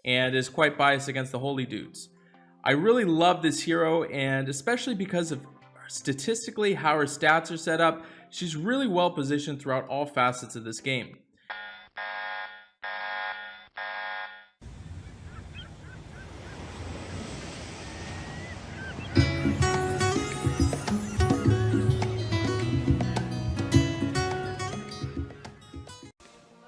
and is quite biased against the holy dudes. I really love this hero, and especially because of statistically how her stats are set up, she's really well positioned throughout all facets of this game.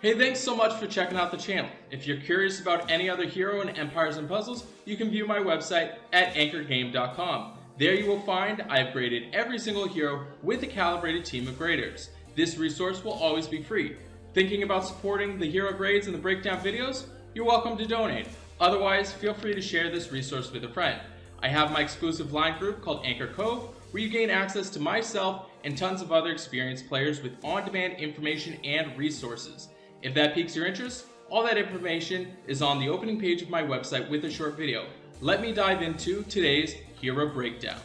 Hey, thanks so much for checking out the channel. If you're curious about any other hero in Empires and Puzzles, you can view my website at anchorgame.com. There you will find I've graded every single hero with a calibrated team of graders. This resource will always be free. Thinking about supporting the hero grades and the breakdown videos? You're welcome to donate. Otherwise, feel free to share this resource with a friend. I have my exclusive line group called Anchor Cove, where you gain access to myself and tons of other experienced players with on-demand information and resources. If that piques your interest, all that information is on the opening page of my website with a short video. Let me dive into today's hero breakdown.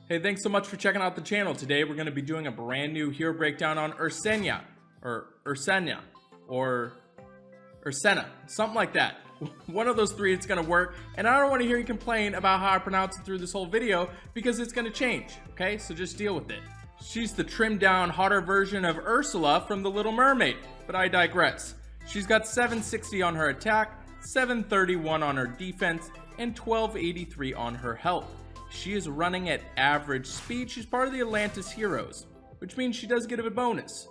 Hey, thanks so much for checking out the channel. Today we're going to be doing a brand new hero breakdown on Ursena, or Ursena, something like that. One of those three, it's going to work, and I don't want to hear you complain about how I pronounce it through this whole video, because it's going to change, okay? So just deal with it. She's the trimmed down, hotter version of Ursula from The Little Mermaid, but I digress. She's got 760 on her attack, 731 on her defense, and 1283 on her health. She is running at average speed. She's part of the Atlantis heroes, which means she does get a bonus.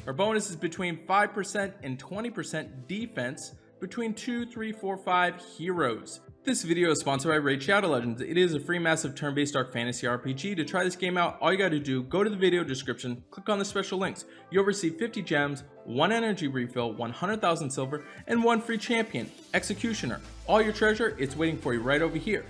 Her bonus is between 5% and 20% defense between 2, 3, 4, 5 heroes. This video is sponsored by Raid Shadow Legends. It is a free massive turn-based dark fantasy RPG. To try this game out, all you gotta do, go to the video description, click on the special links. You'll receive 50 gems, 1 energy refill, 100,000 silver, and 1 free champion, Executioner. All your treasure, it's waiting for you right over here.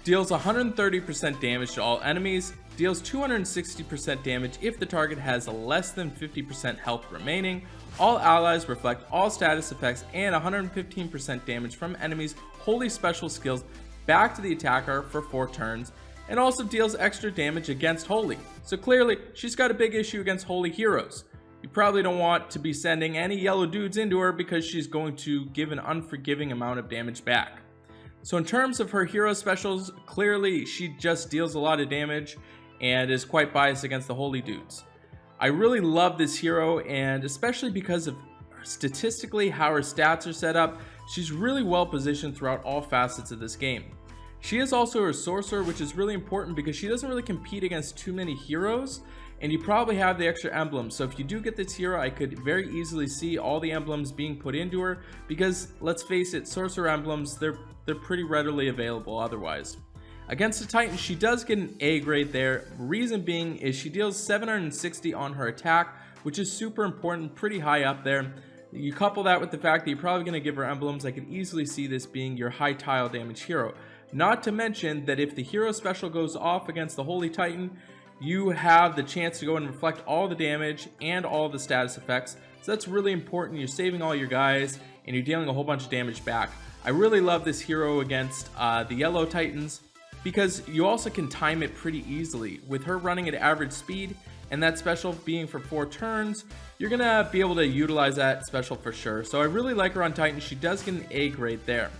Deals 130% damage to all enemies, deals 260% damage if the target has less than 50% health remaining. All allies reflect all status effects, and 115% damage from enemies' holy special skills back to the attacker for 4 turns, and also deals extra damage against holy. So clearly, she's got a big issue against holy heroes. You probably don't want to be sending any yellow dudes into her because she's going to give an unforgiving amount of damage back. So in terms of her hero specials, clearly she just deals a lot of damage and is quite biased against the holy dudes. I really love this hero, and especially because of statistically how her stats are set up, she's really well positioned throughout all facets of this game. She is also a sorcerer, which is really important because she doesn't really compete against too many heroes, and you probably have the extra emblems. So if you do get this hero, I could very easily see all the emblems being put into her because, let's face it, sorcerer emblems, they're pretty readily available otherwise. Against the Titan, she does get an A grade there. Reason being is she deals 760 on her attack, which is super important, pretty high up there. You couple that with the fact that you're probably going to give her emblems, I could easily see this being your high tile damage hero. Not to mention that if the hero special goes off against the Holy Titan, you have the chance to go and reflect all the damage and all the status effects. So that's really important. You're saving all your guys and you're dealing a whole bunch of damage back. I really love this hero against the Yellow Titans, because you also can time it pretty easily. With her running at average speed and that special being for 4 turns, you're gonna be able to utilize that special for sure. So I really like her on Titan. She does get an A grade there.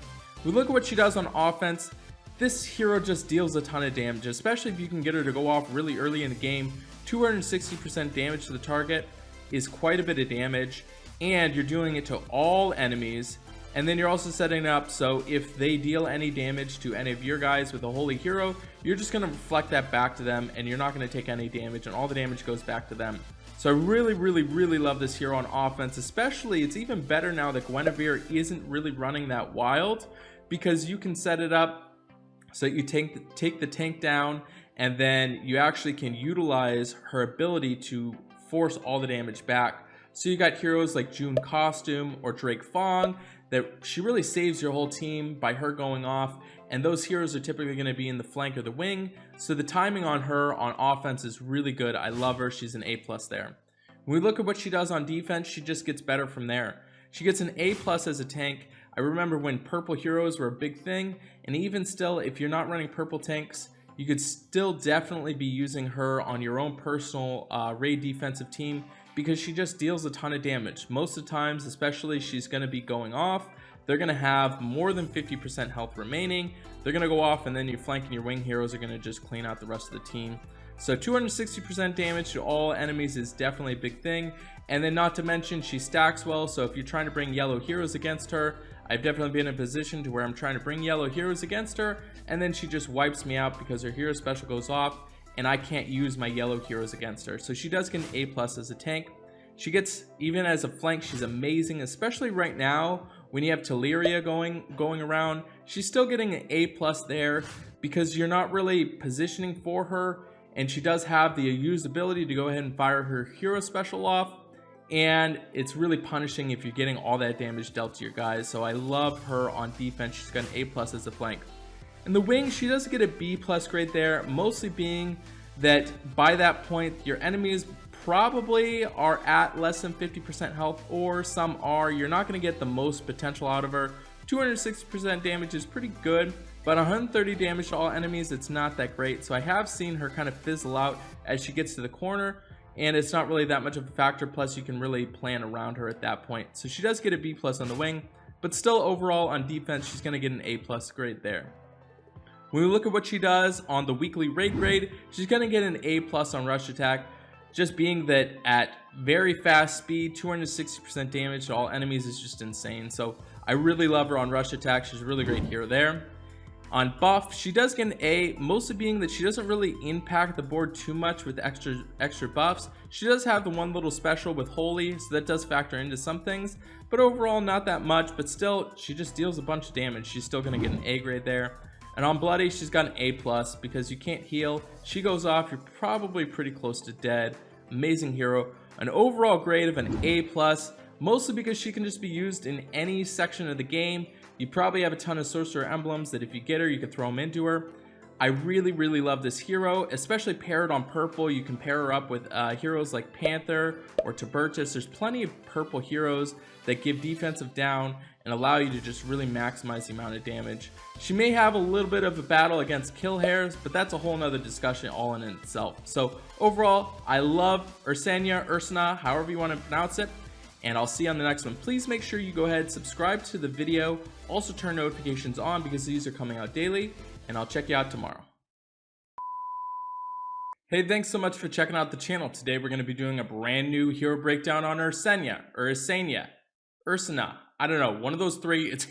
We look at what she does on offense. This hero just deals a ton of damage, especially if you can get her to go off really early in the game. 260% damage to the target is quite a bit of damage, and you're doing it to all enemies. And then you're also setting it up so if they deal any damage to any of your guys with a holy hero, you're just going to reflect that back to them, and you're not going to take any damage, and all the damage goes back to them. So I really love this hero on offense. Especially, it's even better now that Guinevere isn't really running that wild, because you can set it up so you take the tank down, and then you actually can utilize her ability to force all the damage back. So you got heroes like June Costume or Drake Fong that she really saves your whole team by her going off, and those heroes are typically going to be in the flank or the wing, so the timing on her on offense is really good. I love her. She's an A+ there. When we look at what she does on defense, she just gets better from there. She gets an A+ as a tank. I remember when purple heroes were a big thing, and even still, if you're not running purple tanks, you could still definitely be using her on your own personal raid defensive team, because she just deals a ton of damage. Most of the times, especially, she's going to be going off they're going to have more than 50% health remaining. They're going to go off, and then your flank and your wing heroes are going to just clean out the rest of the team. So 260% damage to all enemies is definitely a big thing. And then not to mention, she stacks well, so if you're trying to bring yellow heroes against her, I've definitely been in a position to where I'm trying to bring yellow heroes against her, and then she just wipes me out because her hero special goes off, and I can't use my yellow heroes against her. So she does get an A+ as a tank. She gets, even as a flank, she's amazing, especially right now when you have Teleria going around. She's still getting an A+ there because you're not really positioning for her, and she does have the used ability to go ahead and fire her hero special off, and it's really punishing if you're getting all that damage dealt to your guys. So I love her on defense. She's got an A+ as a flank. In the wing, she does get a B+ grade there, mostly being that by that point your enemies probably are at less than 50% health, or some are. You're not going to get the most potential out of her. 260% damage is pretty good, but 130 damage to all enemies, it's not that great. So I have seen her kind of fizzle out as she gets to the corner, and it's not really that much of a factor. Plus you can really plan around her at that point. So she does get a B+ on the wing, but still overall on defense she's going to get an A+ grade there. When we look at what she does on the weekly raid grade, she's going to get an A+ on rush attack, just being that at very fast speed, 260% damage to all enemies is just insane. So I really love her on rush attack. She's a really great hero there. On buff, she does get an A, mostly being that she doesn't really impact the board too much with extra buffs. She does have the one little special with Holy, so that does factor into some things, but overall not that much. But still, she just deals a bunch of damage. She's still going to get an A grade there. And on Bloody, she's got an A+, because you can't heal. She goes off, you're probably pretty close to dead. Amazing hero. An overall grade of an A+, mostly because she can just be used in any section of the game. You probably have a ton of sorcerer emblems that if you get her, you can throw them into her. I really love this hero, especially paired on purple. You can pair her up with heroes like Panther or Tiburtus. There's plenty of purple heroes that give defensive down and allow you to just really maximize the amount of damage. She may have a little bit of a battle against kill hairs, but that's a whole nother discussion all in itself. So overall, I love Ursena, however you want to pronounce it, and I'll see you on the next one. Please make sure you go ahead, subscribe to the video, also turn notifications on because these are coming out daily, and I'll check you out tomorrow. Hey, thanks so much for checking out the channel. Today we're going to be doing a brand new hero breakdown on Ursena. I don't know, one of those three. It's